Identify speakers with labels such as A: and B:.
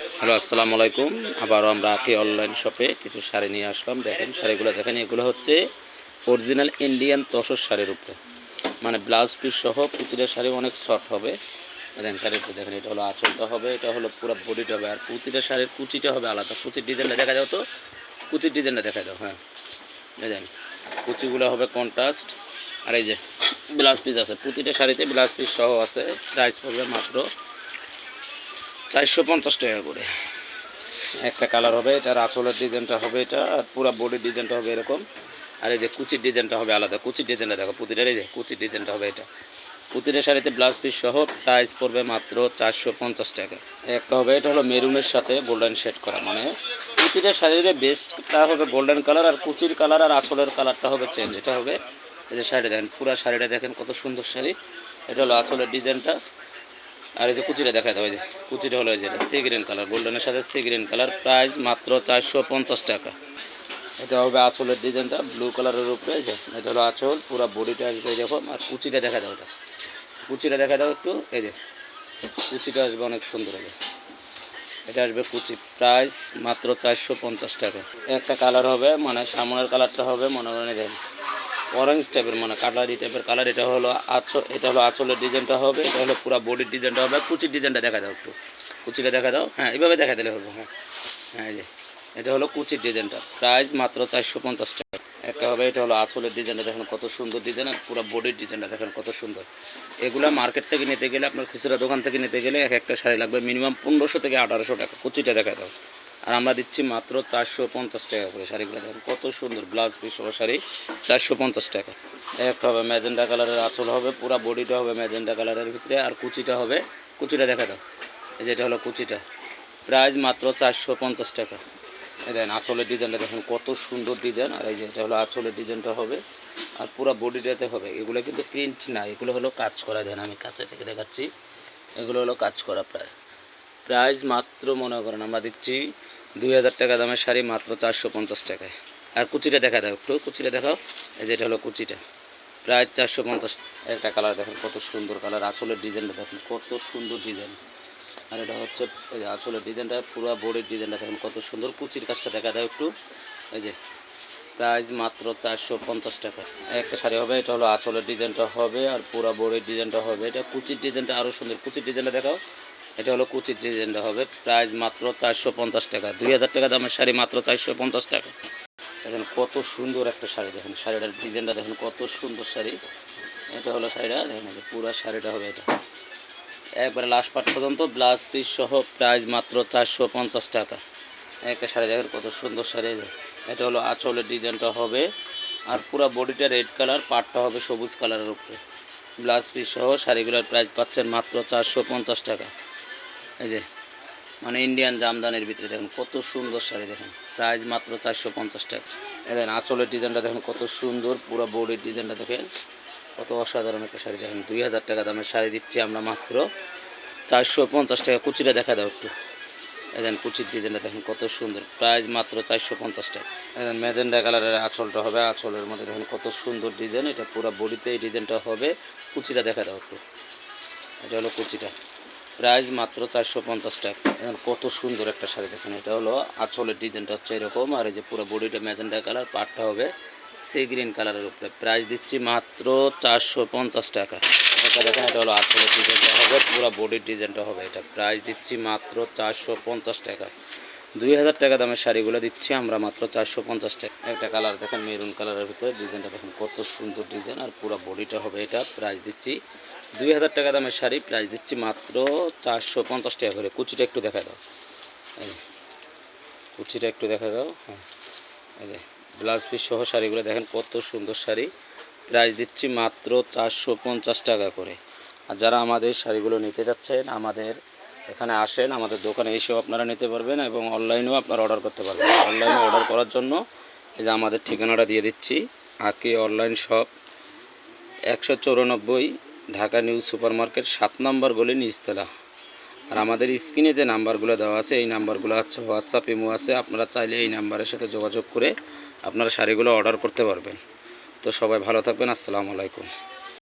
A: Hello, আসসালামু আলাইকুম। আবারও আমরা আঁকি অনলাইন শপে কিছু শাড়ি নিয়ে আসলাম। দেখেন শাড়িগুলো, দেখেন এগুলো হচ্ছে অরিজিনাল ইন্ডিয়ান তসর শাড়ির উপরে, মানে ব্লাউজ পিস সহ প্রতিটা শাড়ি অনেক সফট হবে। দেখেন শাড়ির উপরে, দেখেন এটা হলো আঁচলটা হবে, এটা হলো পুরো বডিটা হবে, আর প্রতিটা শাড়ির কুচিটা হবে আলাদা। কুচির ডিজাইনটা দেখা যাও তো, কুচির ডিজাইনটা দেখা দাও। হ্যাঁ, দেখেন কুচিগুলো হবে কন্ট্রাস্ট। আর এই যে ব্লাউজ পিস আছে, প্রতিটা শাড়িতে ব্লাউজ পিস সহ আছে। প্রাইস পড়বে মাত্র 450 টাকা করে। একটা কালার হবে, এটার আঁচলের ডিজাইনটা হবে এটা, আর পুরো বডির ডিজাইনটা হবে এরকম। আর এই যে কুচির ডিজাইনটা হবে আলাদা। কুচির ডিজাইনটা দেখো, প্রতিটার এই যে কুচির ডিজাইনটা হবে এটা। প্রতিটা শাড়িতে ব্লাউজ পিস সহ প্রাইস পড়বে মাত্র 450 টাকা। একটা হবে, এটা হলো মেরুনের সাথে গোল্ডেন শেড করা, মানে প্রতিটা শাড়ির বেস্টটা হবে গোল্ডেন কালার, আর কুচির কালার আর আঁচলের কালারটা হবে চেঞ্জ। এটা হবে এই যে শাড়িটা দেখেন, পুরো শাড়িটা দেখেন কত সুন্দর শাড়ি। এটা হলো আঁচলের ডিজাইনটা। আর এই যে কুচিটা দেখা দেয়, ওই যে কুচিটা হলো যেটা সি গ্রিন কালার, গোল্ডেনের সাথে সি গ্রিন কালার। প্রাইস মাত্র 450 টাকা। এটা হবে আঁচলের ডিজাইনটা ব্লু কালারের উপরে। যে এটা হলো আঁচল, পুরো বডিটা আসবে এরকম। আর কুচিটা দেখা দাও, ওটা কুচিটা দেখা দাও একটু। এই যে কুচিটা আসবে অনেক সুন্দর হবে, এটা আসবে কুচি। প্রাইস মাত্র 450 টাকা। একটা কালার হবে, মানে সামনের কালারটা হবে মনে করেন দেখেন অরেঞ্জ টাইপের, মানে কালারি টাইপের কালার। এটা হলো এটা হলো আঁচলের ডিজাইনটা হবে, এটা হলো পুরো বডির ডিজাইনটা হবে। কুচির ডিজাইনটা দেখা দাও একটু, কুচিটা দেখা দাও। হ্যাঁ, এভাবে দেখা দিলে হবে। হ্যাঁ হ্যাঁ, এই যে এটা হলো কুচির ডিজাইনটা। প্রাইস মাত্র 450 টাকা। একটা হবে, এটা হলো আঁচলের ডিজাইনটা দেখেন কত সুন্দর ডিজাইন, আর পুরো বডির ডিজাইনটা দেখেন কত সুন্দর। এগুলো মার্কেট থেকে নিতে গেলে, আপনার খুচরা দোকান থেকে নিতে গেলে একটা শাড়ি লাগবে মিনিমাম 1500 থেকে 1800 টাকা। কুচিটা দেখা দাও। আর আমরা দিচ্ছি মাত্র 450 টাকা করে। শাড়িগুলো দেখেন কত সুন্দর, ব্লাউজ পিস সহ শাড়ি 450 টাকা। একটা হবে ম্যাজেন্ডা কালারের আঁচল হবে, পুরো বডিটা হবে ম্যাজেন্ডা কালারের ভিতরে, আর কুচিটা হবে, কুচিটা দেখা দাও। এই যেটা হলো কুচিটা। প্রাইস মাত্র 450 টাকা। এই দেখেন আঁচলের ডিজাইনটা দেখেন কত সুন্দর ডিজাইন। আর এই যে এটা হলো আঁচলের ডিজাইনটা হবে, আর পুরো বডিটাতে হবে। এগুলো কিন্তু প্রিন্ট না, এগুলো হলো কাজ করা। দেন আমি কাছে থেকে দেখাচ্ছি, এগুলো হলো কাজ করা। প্রাইস মাত্র মনে করেন আমরা দিচ্ছি 2000 টাকা দামের শাড়ি মাত্র 450 টাকায়। আর কুচিটা দেখা দাও একটু, কুচিটা দেখাও। এই যে এটা হলো কুচিটা। প্রায় 450। একটা কালার দেখেন কত সুন্দর কালার, আঁচলের ডিজাইনটা দেখেন কত সুন্দর ডিজাইন। আর এটা হচ্ছে এই যে আঁচলের ডিজাইনটা, পুরো বডির ডিজাইনটা দেখেন কত সুন্দর। কুচির কাজটা দেখা দাও একটু। এই যে প্রাইস মাত্র 450 টাকা। একটা শাড়ি হবে, এটা হলো আঁচলের ডিজাইনটা হবে, আর পুরো বডির ডিজাইনটা হবে। এটা কুচির ডিজাইনটা আরও সুন্দর, কুচির ডিজাইনটা দেখাও। এটা হলো কুচির ডিজাইনটা হবে। প্রাইস মাত্র 450 টাকা। 2000 টাকা দামের শাড়ি মাত্র 450 টাকা। দেখেন কত সুন্দর একটা শাড়ি, দেখেন শাড়িটার ডিজাইনটা দেখেন কত সুন্দর শাড়ি। এটা হলো শাড়িটা দেখেন, এই যে পুরো শাড়িটা হবে এটা একবারে লাস্ট পার্ট পর্যন্ত ব্লাউজ পিস সহ। প্রাইস মাত্র 450 টাকা। একটা শাড়ি দেখেন কত সুন্দর শাড়ি। এটা হলো আঁচলের ডিজাইনটা হবে, আর পুরো বডিটা রেড কালার, পাটটা হবে সবুজ কালারের উপরে। ব্লাউজ পিস সহ শাড়িগুলোর প্রাইস পাচ্ছেন মাত্র 450 টাকা। এই যে মানে ইন্ডিয়ান জামদানির ভিতরে দেখেন কত সুন্দর শাড়ি, দেখেন প্রাইস মাত্র 450 টাকা। দেখেন আঁচলের ডিজাইনটা দেখেন কত সুন্দর, পুরো বডির ডিজাইনটা দেখেন কত অসাধারণ একটা শাড়ি। দেখেন 2000 টাকা দামের শাড়ি দিচ্ছি আমরা মাত্র 450 টাকা। কুচিটা দেখা দাও একটু। দেখেন কুচির ডিজাইনটা দেখেন কত সুন্দর, প্রাইস মাত্র 450 টাকা। দেখেন ম্যাজেন্ডা কালারের আঁচলটা হবে, আঁচলের মধ্যে দেখেন কত সুন্দর ডিজাইন। এটা পুরো বডিতে এই ডিজাইনটা হবে। কুচিটা দেখা দাও একটু। এটা হলো কুচিটা। প্রাইস মাত্র 450 টাকা। এখন কত সুন্দর একটা শাড়ি দেখেন। এটা হলো আঁচলের ডিজাইনটা হচ্ছে এরকম, আর এই যে পুরো বডিটা ম্যাজেন্ডা কালার, পাটটা হবে সি গ্রিন কালারের উপরে। প্রাইস দিচ্ছি মাত্র 450 টাকা। এটা দেখেন, এটা হলো আঁচলের ডিজাইনটা হবে, পুরো বডির ডিজাইনটা হবে। এটা প্রাইস দিচ্ছি মাত্র 450 টাকা। 2000 টাকা দামের শাড়িগুলো দিচ্ছি আমরা মাত্র 450 টাকা। একটা কালার দেখেন মেরুন কালারের ভিতরে, ডিজাইনটা দেখেন কত সুন্দর ডিজাইন, আর পুরো বডিটা হবে এটা। প্রাইস দিচ্ছি 2000 টাকা দামের শাড়ি, প্রাইস দিচ্ছি মাত্র 450 টাকা করে। কুচিটা একটু দেখা দাও, এই কুচিটা একটু দেখা দাও। হ্যাঁ, এই যে ব্লাউজ পিস সহ শাড়িগুলো দেখেন কত সুন্দর শাড়ি। প্রাইস দিচ্ছি মাত্র 450 টাকা করে। আর যারা আমাদের শাড়িগুলো নিতে যাচ্ছেন, আমাদের এখানে আসেন, আমাদের দোকানে এসেও আপনারা নিতে পারবেন, এবং অনলাইনেও আপনারা অর্ডার করতে পারবেন। অনলাইনে অর্ডার করার জন্য এই যে আমাদের ঠিকানাটা দিয়ে দিচ্ছি, আঁকি online shop, 194 Dhaka new super market, 7 নম্বর গলি, নিচতলা। আর আমাদের স্ক্রিনে যে নাম্বারগুলো দেওয়া আছে, এই নাম্বারগুলো হচ্ছে হোয়াটসঅ্যাপ, ইমো আছে। আপনারা চাইলে এই নাম্বারের সাথে যোগাযোগ করে আপনারা শাড়িগুলো অর্ডার করতে পারবেন। তো সবাই ভালো থাকবেন। আসসালামু আলাইকুম।